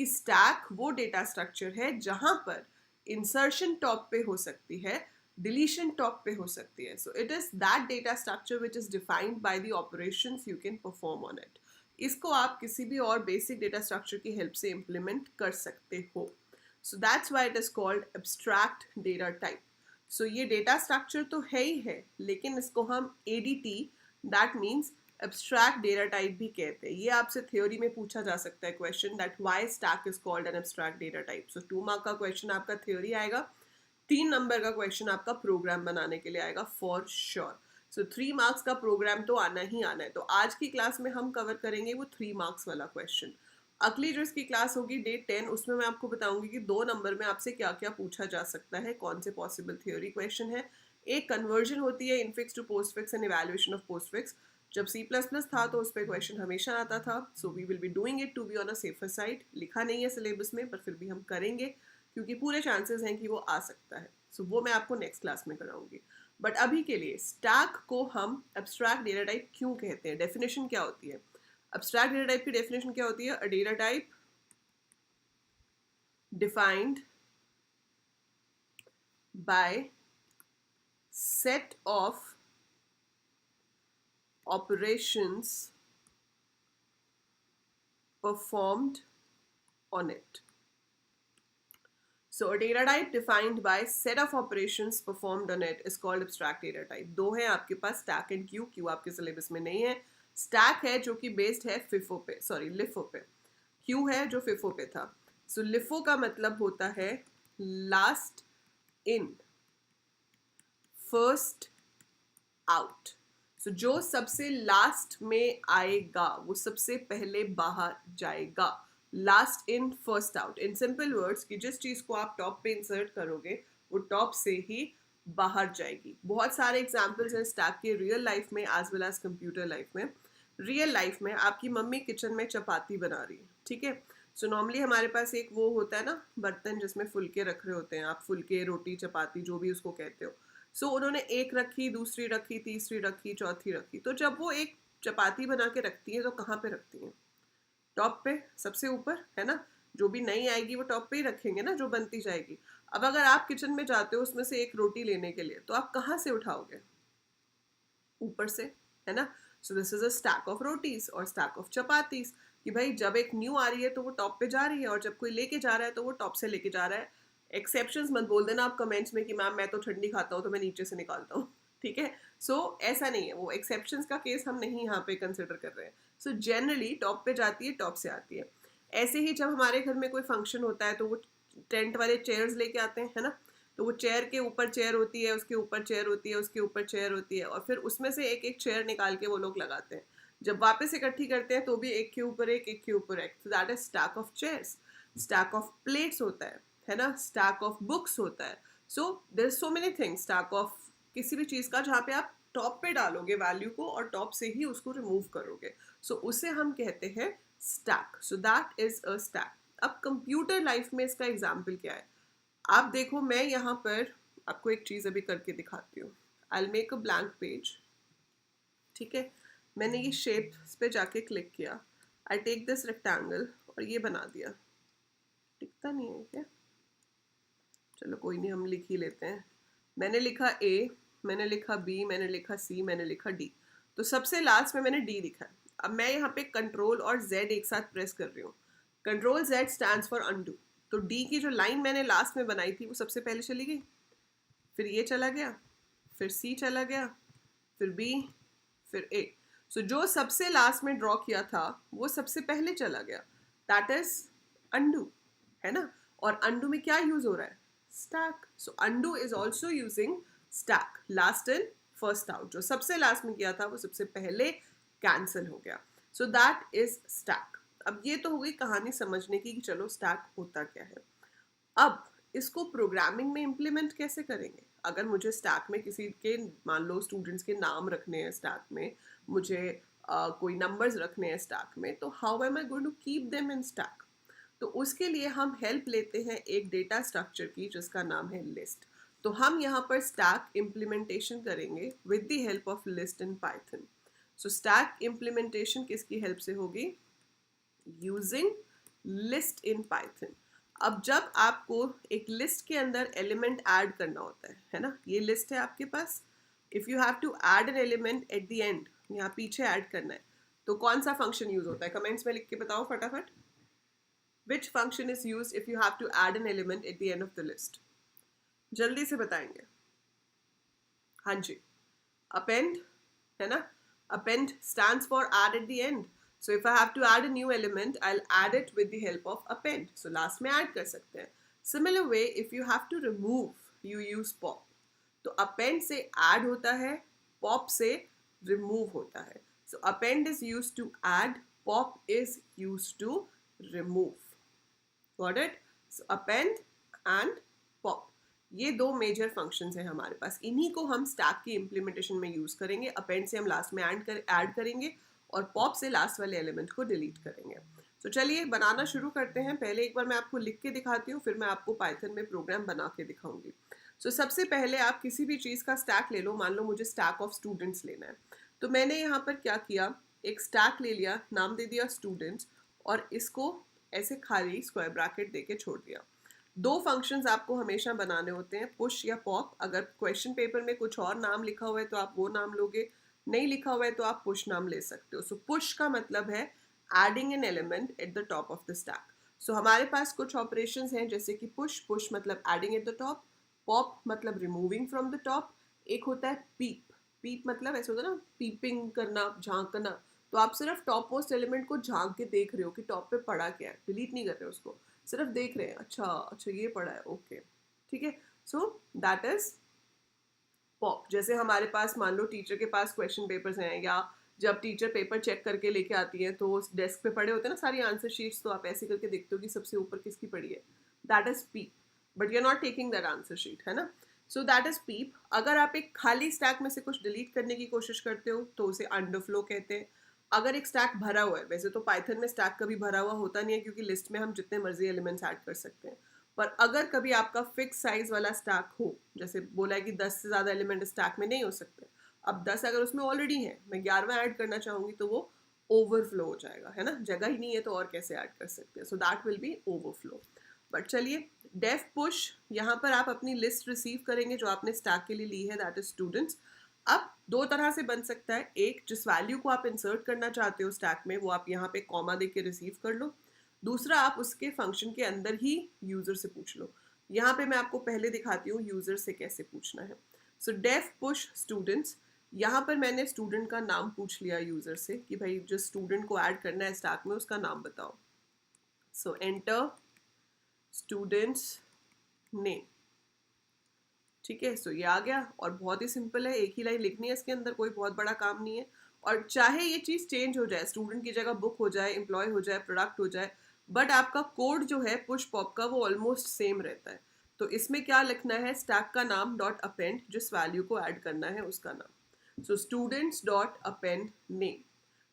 कि स्टैक वो data structure है जहां पर इंसर्शन टॉप पे हो सकती है, डिलीशन टॉप पे हो सकती है. So it is that data structure which is defined by the operations you can perform on it. इसको आप किसी भी और बेसिक डेटा स्ट्रक्चर की हेल्प से इम्प्लीमेंट कर सकते हो. So that's why it is called abstract data type. So ये डेटा स्ट्रक्चर तो है ही है, लेकिन इसको हम ADT, that means abstract data type भी कहते हैं. ये आपसे थ्योरी में पूछा जा सकता है question, that why stack is called an abstract data type. So 2 mark का क्वेश्चन आपका थ्योरी आएगा, 3 नंबर का क्वेश्चन आपका प्रोग्राम बनाने के लिए आएगा फॉर श्योर. सो 3 मार्क्स का प्रोग्राम तो आना ही आना है. तो आज की क्लास में हम कवर करेंगे वो 3 मार्क्स वाला क्वेश्चन. अगली जो इसकी क्लास होगी डे 10, उसमें मैं आपको बताऊंगी कि 2 नंबर में आपसे क्या क्या पूछा जा सकता है, कौन से पॉसिबल थ्योरी क्वेश्चन है. एक कन्वर्जन होती है infix to postfix and evaluation of postfix. जब C++ था तो उस पर क्वेश्चन हमेशा आता था. So we will be doing it to be on a safer side. लिखा नहीं है सिलेबस में, पर फिर भी हम करेंगे क्योंकि पूरे चांसेस हैं कि वो आ सकता है. सो वो मैं आपको नेक्स्ट क्लास में कराऊंगी. बट अभी के लिए स्टैक को हम एब्स्ट्रैक्ट डेटा टाइप क्यों कहते हैं, डेफिनेशन क्या होती है. एब्स्ट्रैक्ट डेटा टाइप की डेफिनेशन क्या होती है? A data type defined by set of operations performed on it. So a data type defined by set of operations performed on it is called abstract data type. दो है आपके पास, stack and queue. queue आपके syllabus में नहीं है. stack है जो कि बेस्ड है FIFO पे, सॉरी LIFO पे. queue है जो FIFO पे था. So LIFO का मतलब होता है last in first out. So, जो सबसे लास्ट में आएगा वो सबसे पहले बाहर जाएगा. Last in first out. In simple words कि जिस चीज को आप टॉप पे इंसर्ट करोगे वो टॉप से ही बाहर जाएगी. बहुत सारे एग्जांपल्स हैं स्टैक के रियल लाइफ में as well as computer life में. रियल लाइफ में आपकी मम्मी किचन में चपाती बना रही है, ठीक है. सो नॉर्मली हमारे पास एक वो होता है ना बर्तन जिसमें फुलके रख रहे होते हैं आप, फुलके, रोटी, चपाती, जो भी उसको कहते हो. सो उन्होंने एक रखी, दूसरी रखी, तीसरी रखी, चौथी रखी. तो जब वो एक चपाती बना के रखती है तो कहाँ पे रखती हैं? टॉप पे, सबसे ऊपर, है ना. जो भी नई आएगी वो टॉप पे ही रखेंगे ना, जो बनती जाएगी. अब अगर आप किचन में जाते हो उसमें से एक रोटी लेने के लिए, तो आप कहाँ से उठाओगे? ऊपर से, है ना. So this is a stack of rotis और स्टैक ऑफ चपातीज. कि भाई जब एक न्यू आ रही है तो वो टॉप पे जा रही है, और जब कोई लेके जा रहा है तो वो टॉप से लेके जा रहा है. एक्सेप्शंस मत बोल देना आप कमेंट्स में कि मैम मैं तो ठंडी खाता हूँ तो मैं नीचे से निकालता हूँ, ठीक है. सो ऐसा नहीं है, वो एक्सेप्शंस का केस हम नहीं यहाँ पे कंसिडर कर रहे हैं. सो जनरली टॉप पे जाती है, टॉप से आती है. ऐसे ही जब हमारे घर में कोई फंक्शन होता है तो वो टेंट वाले चेयर्स लेके आते हैं, है ना. तो वो चेयर के ऊपर चेयर होती है, उसके ऊपर चेयर होती है, उसके ऊपर चेयर होती है, और फिर उसमें से एक एक चेयर निकाल के वो लोग लगाते हैं. जब वापस इकट्ठी करते हैं तो भी एक के ऊपर एक के ऊपर एक. So that is stack of chairs. Stack of plates होता है ना. स्टैक ऑफ बुक्स होता है. So there are so many things. Stack of किसी भी चीज़ का जहाँ पे आप टॉप पे डालोगे वैल्यू को और टॉप से ही उसको रिमूव करोगे, सो उसे हम कहते हैं stack. So that is a stack. अब कंप्यूटर लाइफ में इसका एग्जाम्पल क्या है? आप देखो, मैं यहाँ पर आपको एक चीज़ अभी करके दिखाती हूँ. I will make a blank page, ठीक है. मैंने ये शेप्स पे जाके क्लिक किया. आई टेक दिस रेक्टेंगल और ये बना दिया. टिकता नहीं है क्या? चलो कोई नहीं, हम लिख ही लेते हैं. मैंने लिखा A, मैंने लिखा B, मैंने लिखा C, मैंने लिखा D. तो सबसे लास्ट में मैंने D लिखा है. अब मैं यहाँ पे कंट्रोल और Z एक साथ प्रेस कर रही हूँ. Control Z stands for undo. तो D की जो लाइन मैंने लास्ट में बनाई थी वो सबसे पहले चली गई, फिर ये चला गया, फिर C चला गया, फिर B, फिर A. सो जो सबसे लास्ट में ड्रॉ किया था वो सबसे पहले चला गया. दैट इज अनडू, है ना. और अनडू में क्या यूज हो रहा है? Stack. So undo is also using stack. Last in first out. जो सबसे लास्ट में किया था वो सबसे पहले कैंसिल हो गया. सो दैट इज स्टैक. अब ये तो हो गई कहानी समझने की कि चलो स्टैक होता क्या है. अब इसको प्रोग्रामिंग में इम्प्लीमेंट कैसे करेंगे? अगर मुझे स्टैक में किसी के, मान लो स्टूडेंट्स के नाम रखने हैं स्टैक में, मुझे कोई नंबर्स रखने हैं स्टैक में, तो how am I going to keep them in stack? तो उसके लिए हम हेल्प लेते हैं एक डेटा स्ट्रक्चर की जिसका नाम है लिस्ट. तो हम यहाँ पर स्टैक इम्प्लीमेंटेशन करेंगे with the help of list in Python. So stack implementation किसकी हेल्प से होगी? Using list in Python. अब जब आपको एक लिस्ट के अंदर एलिमेंट ऐड करना होता है ना, ये लिस्ट है आपके पास, if you have to add an element at the end, यहाँ पीछे ऐड करना है, तो कौन सा फंक्शन यूज होता है? कमेंट्स में लिख के बताओ फटाफट। Which function is use if you have to add an element at the end of the list? जल्दी से बताएंगे। हाँ जी, अपेंड है ना, append stands for add at the end. So if I have to add a new element, I'll add it with the help of append. So last में add कर सकते हैं. Similar way, if you have to remove, you use pop. तो append से add होता है, pop से remove होता है. So append is used to add, pop is used to remove. Got it? So append and pop. ये दो major functions हैं हमारे पास. इन्हीं को हम स्टैक की इम्प्लीमेंटेशन में यूज करेंगे. अपेंड से हम लास्ट में ऐड करेंगे और पॉप से लास्ट वाले एलिमेंट को डिलीट करेंगे. तो चलिए बनाना शुरू करते हैं. पहले एक बार मैं आपको लिख के दिखाती हूँ, फिर मैं आपको पाइथन में प्रोग्राम बना के दिखाऊंगी. सो सबसे पहले आप किसी भी चीज़ का स्टैक ले लो. मान लो मुझे स्टैक ऑफ स्टूडेंट्स लेना है, तो मैंने यहाँ पर क्या किया, एक स्टैक ले लिया, नाम दे दिया स्टूडेंट्स, और इसको ऐसे खाली स्क्वायर ब्रैकेट दे के छोड़ दिया. दो फंक्शंस आपको हमेशा बनाने होते हैं, पुश या पॉप. अगर क्वेश्चन पेपर में कुछ और नाम लिखा हुआ है तो आप वो नाम लोगे, नहीं लिखा हुआ है तो आप पुश नाम ले सकते हो. सो पुश का मतलब है adding an element at the top of the stack. So हमारे पास कुछ ऑपरेशंस हैं जैसे कि पुश, पुश मतलब adding at the top, pop मतलब रिमूविंग फ्रॉम द टॉप. एक होता है पीप, पीप मतलब ऐसे होता है ना, पीपिंग करना, झांकना. तो आप सिर्फ टॉप मोस्ट एलिमेंट को झांक के देख रहे हो कि टॉप पे पड़ा क्या है, डिलीट नहीं कर रहे हो उसको, सिर्फ देख रहे हैं. अच्छा अच्छा ये पड़ा है, ओके ठीक है. So that is pop. जैसे हमारे पास मान लो टीचर के पास क्वेश्चन पेपर्स हैं, या जब टीचर पेपर चेक करके लेके आती है तो डेस्क पे पड़े होते हैं ना सारी आंसर शीट्स, तो आप ऐसे करके देखते हो कि सबसे ऊपर किसकी पड़ी है. That is peep, but you are not taking that answer sheet, है ना. So that is peep. अगर आप एक खाली स्टैक में से कुछ डिलीट करने की कोशिश करते हो तो उसे अंडरफ्लो कहते हैं. अगर एक स्टैक भरा हुआ है, वैसे तो पाइथन में स्टैक कभी भरा हुआ होता नहीं है क्योंकि लिस्ट में हम जितने मर्जी एलिमेंट्स ऐड कर सकते हैं. पर अगर कभी आपका फिक्स साइज वाला स्टैक हो, जैसे बोला है कि 10 से ज़्यादा एलिमेंट स्टैक में नहीं हो सकते, अब 10 अगर उसमें ऑलरेडी है, मैं 11वां ऐड करना चाहूँगी तो वो ओवरफ्लो हो जाएगा, है ना. जगह ही नहीं है तो और कैसे ऐड कर सकते हैं. So that will be overflow. But चलिए, डेफ पुश, यहाँ पर आप अपनी लिस्ट रिसीव करेंगे जो आपने स्टैक के लिए ली है, दैट इज स्टूडेंट्स. अब दो तरह से बन सकता है. एक, जिस वैल्यू को आप इंसर्ट करना चाहते हो स्टैक में, वो आप यहाँ पे कॉमा दे के रिसीव कर लो. दूसरा, आप उसके फंक्शन के अंदर ही यूजर से पूछ लो. यहाँ पे मैं आपको पहले दिखाती हूँ यूजर से कैसे पूछना है. सो डेफ पुश स्टूडेंट्स, यहाँ पर मैंने स्टूडेंट का नाम पूछ लिया यूजर से कि भाई जिस स्टूडेंट को ऐड करना है स्टैक में उसका नाम बताओ. सो एंटर स्टूडेंट्स नेम. ठीक है, सो ये आ गया और बहुत ही सिंपल है. एक ही लाइन लिखनी है इसके अंदर, कोई बहुत बड़ा काम नहीं है. और चाहे ये चीज़ चेंज हो जाए, स्टूडेंट की जगह बुक हो जाए, एम्प्लॉय हो जाए, प्रोडक्ट हो जाए, बट आपका कोड जो है पुश पॉप का वो ऑलमोस्ट सेम रहता है. तो इसमें क्या लिखना है, स्टैक का नाम डॉट अपेंड, जिस वैल्यू को ऐड करना है उसका नाम. So students dot append name,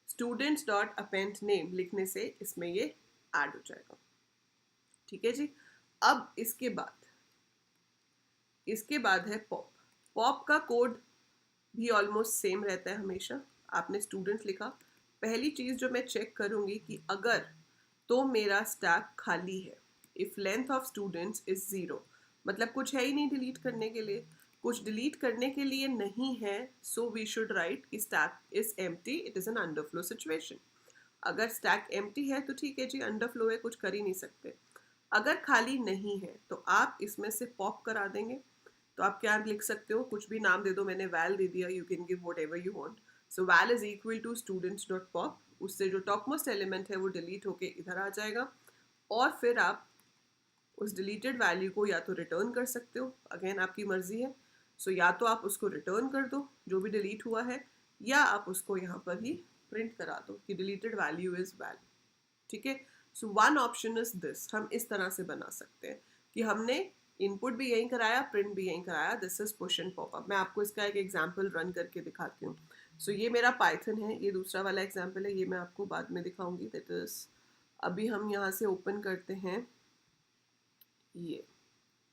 students dot append name लिखने से इसमें ये ऐड हो जाएगा. ठीक है जी. अब इसके बाद है पॉप. पॉप का कोड भी ऑलमोस्ट सेम रहता है हमेशा. आपने स्टूडेंट्स लिखा, पहली चीज़ जो मैं चेक करूँगी कि अगर तो मेरा स्टैक खाली है. If length of students is 0, मतलब कुछ है ही नहीं डिलीट करने के लिए, कुछ डिलीट करने के लिए नहीं है. सो वी शुड राइट कि stack is empty, it is an underflow situation. अगर स्टैक एम्प्टी है तो ठीक है जी, अंडरफ्लो है, कुछ कर ही नहीं सकते. अगर खाली नहीं है तो आप इसमें से पॉप करा देंगे. तो आप क्या लिख सकते हो, कुछ भी नाम दे दो, मैंने वैल दे दिया, you can give whatever you want. So val is equal to students dot pop. उससे जो टॉप मोस्ट एलिमेंट है वो डिलीट होके इधर आ जाएगा. और फिर आप उस डिलीटेड वैल्यू को या तो रिटर्न कर सकते हो, अगेन आपकी मर्जी है. सो या तो आप उसको रिटर्न कर दो जो भी डिलीट हुआ है, या आप उसको यहाँ पर ही प्रिंट करा दो कि डिलीटेड वैल्यू इज वैल. ठीक है. So one option is this. हम इस तरह से बना सकते हैं कि हमने इनपुट भी यहीं कराया, प्रिंट भी यहीं कराया. This is push and pop up. मैं आपको इसका एक एग्जांपल रन करके दिखाती हूँ. सो ये मेरा पाइथन है, ये दूसरा वाला एग्जांपल है, ये मैं आपको बाद में दिखाऊंगी. दैट इज, अभी हम यहाँ से ओपन करते हैं ये.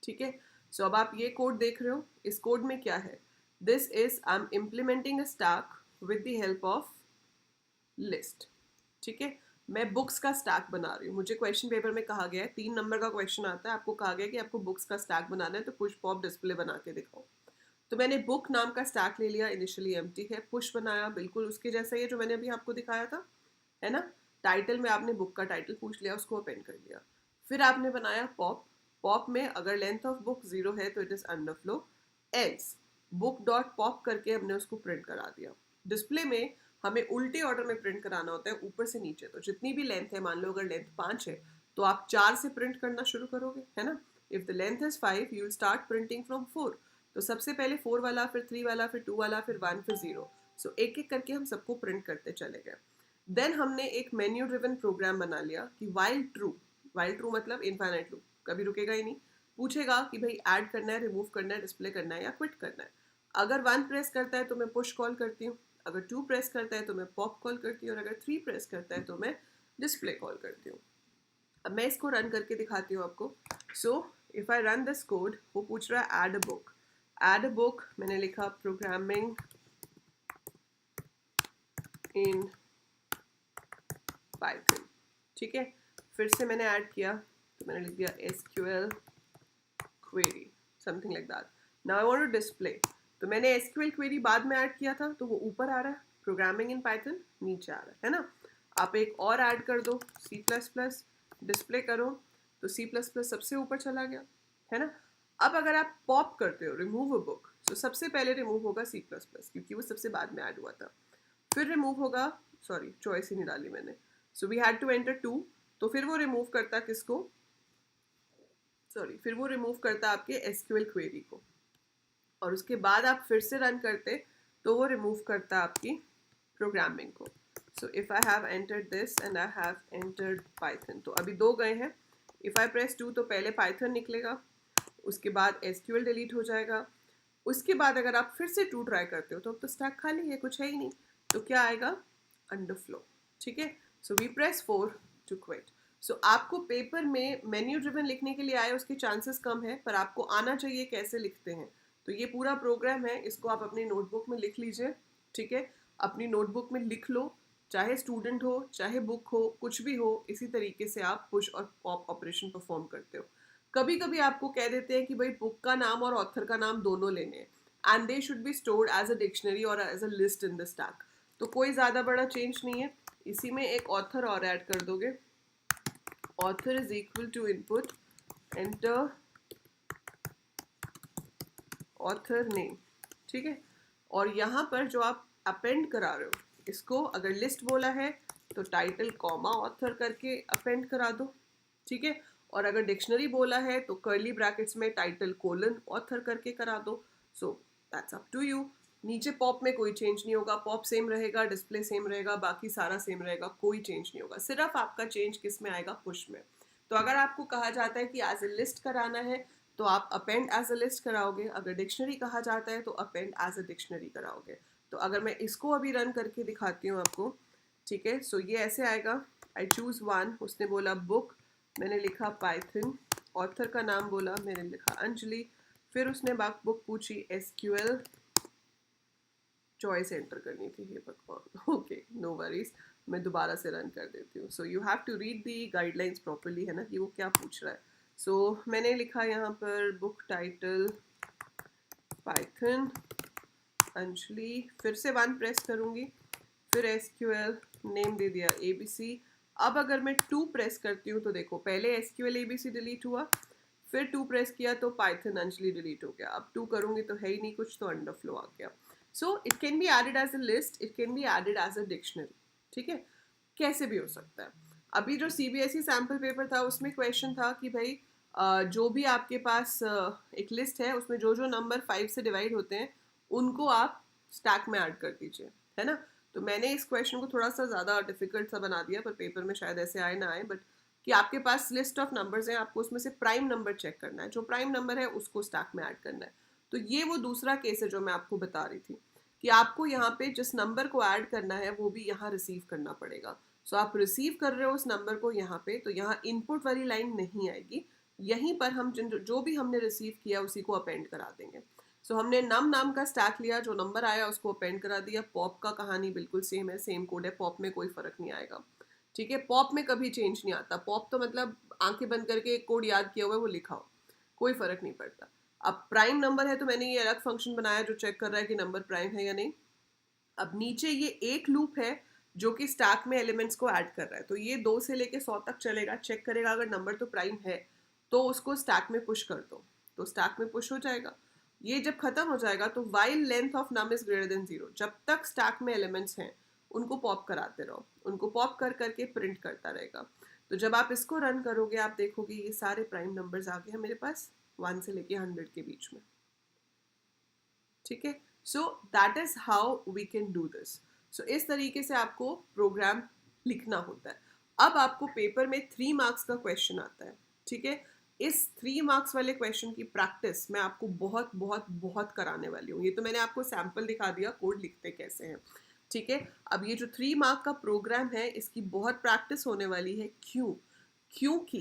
ठीक है. सो अब आप ये कोड देख रहे हो. इस कोड में क्या है, this is I am implementing a stack with the help of list. ठीक है. मैं बुक्स का स्टैक बना रही हूँ, मुझे क्वेश्चन पेपर में कहा गया है 3 नंबर का क्वेश्चन आता है, आपको कहा गया है कि आपको बुक्स का स्टैक बनाना है, तो पुश पॉप डिस्प्ले बना के दिखाओ। तो मैंने बुक नाम का स्टैक ले लिया, इनिशियली एम्प्टी है, पुश बनाया बिल्कुल उसके जैसा ही है जो मैंने अभी आपको दिखाया था, है ना। टाइटल में आपने बुक का टाइटल पूछ लिया, उसको अपेंड कर लिया। फिर आपने बनाया पॉप। पॉप में अगर लेंथ ऑफ बुक 0 है तो it is underflow, else book dot pop करके हमने उसको प्रिंट करा दिया। डिस्प्ले में हमें उल्टे ऑर्डर में प्रिंट कराना होता है, ऊपर से नीचे। तो जितनी भी लेंथ है, मान लो अगर लेंथ 5 है तो आप 4 से प्रिंट करना शुरू करोगे, है ना। If the length is 5 you will start printing from 4। तो सबसे पहले 4 वाला, फिर 3 वाला, फिर 2 वाला, फिर 1, फिर 0। सो एक एक करके हम सबको प्रिंट करते चले गए। देन हमने एक मेन्यू ड्रिवन प्रोग्राम बना लिया कि वाइल ट्रू मतलब इनफाइनाइट लूप, कभी रुकेगा ही नहीं। पूछेगा कि भाई ऐड करना है, रिमूव करना है, डिस्प्ले करना है या क्विट करना है। अगर 1 प्रेस करता है तो मैं पुश कॉल करती हूँ, अगर 2 प्रेस करता है तो मैं पॉप कॉल करती हूँ, और अगर 3 प्रेस करता है तो मैं डिस्प्ले कॉल करती हूँ। अब मैं इसको रन करके दिखाती हूँ आपको। So if I run this code, वो पूछ रहा है add a book. Add a book मैंने लिखा प्रोग्रामिंग इन पाइथन, ठीक है। फिर से मैंने ऐड किया, तो मैंने लिख दिया SQL query, something like that. Now I want to display, तो मैंने SQL क्वेरी बाद में ऐड किया था, तो वो ऊपर आ रहा है, प्रोग्रामिंग इन पाइथन नीचे आ रहा है ना। आप एक और ऐड कर दो, C++, डिस्प्ले करो, तो C++ सबसे ऊपर चला गया, है ना। अब अगर आप पॉप करते हो, रिमूव अ बुक, तो सबसे पहले रिमूव होगा C++, क्योंकि वो सबसे बाद में ऐड हुआ था। फिर रिमूव होगा, सॉरी चॉइस ही नहीं डाली मैंने, so we had to enter 2। तो फिर वो रिमूव करता किसको, सॉरी, फिर वो रिमूव करता आपके SQL क्वेरी को, और उसके बाद आप फिर से रन करते तो वो रिमूव करता आपकी प्रोग्रामिंग को। So if I have entered this and I have entered Python, तो अभी 2 गए हैं। इफ आई प्रेस 2 तो पहले पाइथन निकलेगा, उसके बाद SQL डिलीट हो जाएगा। उसके बाद अगर आप फिर से 2 ट्राई करते हो तो अब तो स्टैक खाली है, कुछ है ही नहीं, तो क्या आएगा, अंडरफ्लो, ठीक है। So we press 4 to quit. So आपको पेपर में मेन्यू ड्रिवन लिखने के लिए आए उसके चांसेस कम है, पर आपको आना चाहिए कैसे लिखते हैं। तो ये पूरा प्रोग्राम है, इसको आप अपनी नोटबुक में लिख लीजिए, ठीक है। अपनी नोटबुक में लिख लो, चाहे स्टूडेंट हो चाहे बुक हो, कुछ भी हो, इसी तरीके से आप पुश और पॉप ऑपरेशन परफॉर्म करते हो। कभी कभी आपको कह देते हैं कि भाई बुक का नाम और ऑथर का नाम दोनों लेने हैं, and they should be stored as a dictionary और as a list in the stack. तो कोई ज़्यादा बड़ा चेंज नहीं है, इसी में एक ऑथर और ऐड कर दोगे। Author is equal to input, enter author name, ठीक है। और यहाँ पर जो आप अपेंड करा रहे हो, इसको अगर लिस्ट बोला है तो टाइटल कॉमा ऑथर करके अपेंड करा दो, ठीक है। और अगर डिक्शनरी बोला है तो कर्ली ब्रैकेट्स में टाइटल कोलन ऑथर करके करा दो। So that's up to you. नीचे पॉप में कोई चेंज नहीं होगा, पॉप सेम रहेगा, डिस्प्ले सेम रहेगा, बाकी सारा सेम रहेगा, कोई चेंज नहीं होगा। सिर्फ आपका चेंज किस में आएगा, पुश में। तो अगर आपको कहा जाता है कि एज ए लिस्ट कराना है तो आप अपेंड एज अ लिस्ट कराओगे, अगर डिक्शनरी कहा जाता है तो अपेंड एज अ डिक्शनरी कराओगे। तो अगर मैं इसको अभी रन करके दिखाती हूँ आपको, ठीक है। सो ये ऐसे आएगा, आई चूज 1, उसने बोला बुक, मैंने लिखा पाइथन, ऑथर का नाम बोला, मैंने लिखा अंजलि, फिर उसने बुक पूछी, SQL चॉइस एंटर करनी थी, ये भगवान, ओके नो वरीज, मैं दोबारा से रन कर देती हूँ। So you have to read the guidelines properly, है ना, कि वो क्या पूछ रहा है। सो मैंने लिखा यहाँ पर बुक टाइटल पाइथन अंजलि, फिर से 1 प्रेस करूँगी, फिर SQL नेम दे दिया ABC। अब अगर मैं 2 प्रेस करती हूँ तो देखो, पहले SQL ABC डिलीट हुआ, फिर 2 प्रेस किया तो पाइथन अंजलि डिलीट हो गया। अब 2 करूँगी तो है ही नहीं कुछ, तो अंडरफ्लो आ गया। So it can be added as a list, it can be added as a dictionary, ठीक है, कैसे भी हो सकता है। अभी जो CBSE सैम्पल पेपर था उसमें क्वेश्चन था कि भाई जो भी आपके पास एक लिस्ट है, उसमें जो जो नंबर 5 से डिवाइड होते हैं उनको आप स्टैक में ऐड कर दीजिए, है ना। तो मैंने इस क्वेश्चन को थोड़ा सा ज़्यादा डिफिकल्ट सा बना दिया, पर पेपर में शायद ऐसे आए ना आए, बट कि आपके पास लिस्ट ऑफ नंबर्स हैं, आपको उसमें से प्राइम नंबर चेक करना है, जो प्राइम नंबर है उसको स्टैक में ऐड करना है। तो ये वो दूसरा केस है जो मैं आपको बता रही थी, कि आपको यहाँ पे जिस नंबर को ऐड करना है वो भी यहाँ रिसीव करना पड़ेगा। सो आप रिसीव कर रहे हो उस नंबर को यहाँ पे, तो यहाँ इनपुट वाली लाइन नहीं आएगी, यहीं पर हम जो भी हमने रिसीव किया उसी को अपेंड करा देंगे। सो हमने नम नाम का स्टैक लिया, जो नंबर आया उसको अपेंड करा दिया। पॉप का कहानी बिल्कुल सेम है, सेम कोड है, पॉप में कोई फर्क नहीं आएगा। ठीक है, पॉप में कभी चेंज नहीं आता। पॉप तो मतलब आंखें बंद करके एक कोड याद किया हुआ है वो लिखा हो, कोई फर्क नहीं पड़ता। अब प्राइम नंबर है तो मैंने ये अलग फंक्शन बनाया जो चेक कर रहा है कि नंबर प्राइम है या नहीं। अब नीचे ये एक लूप है जो कि स्टैक में एलिमेंट्स को ऐड कर रहा है, तो ये 2 से लेके 100 तक चलेगा, चेक करेगा अगर नंबर तो प्राइम है तो उसको स्टैक में पुश कर दो, तो स्टैक में पुश हो जाएगा। ये जब खत्म हो जाएगा तो while length of num is greater than 0, जब तक स्टैक में एलिमेंट्स हैं उनको पॉप कराते रहो, उनको पॉप कर करके प्रिंट करता रहेगा। तो जब आप इसको रन करोगे आप देखोगे ये सारे प्राइम नंबर्स आ गए हैं मेरे पास 1 से लेके 100 के बीच में। ठीक है, so that is how we can do this. So इस तरीके से आपको प्रोग्राम लिखना होता है। अब आपको पेपर में 3 मार्क्स का क्वेश्चन आता है। ठीक है, इस 3 मार्क्स वाले क्वेश्चन की प्रैक्टिस मैं आपको बहुत बहुत बहुत कराने वाली हूँ। ये तो मैंने आपको सैंपल दिखा दिया कोड लिखते कैसे हैं। ठीक है, अब ये जो 3 मार्क का प्रोग्राम है इसकी बहुत प्रैक्टिस होने वाली है। क्यों? क्योंकि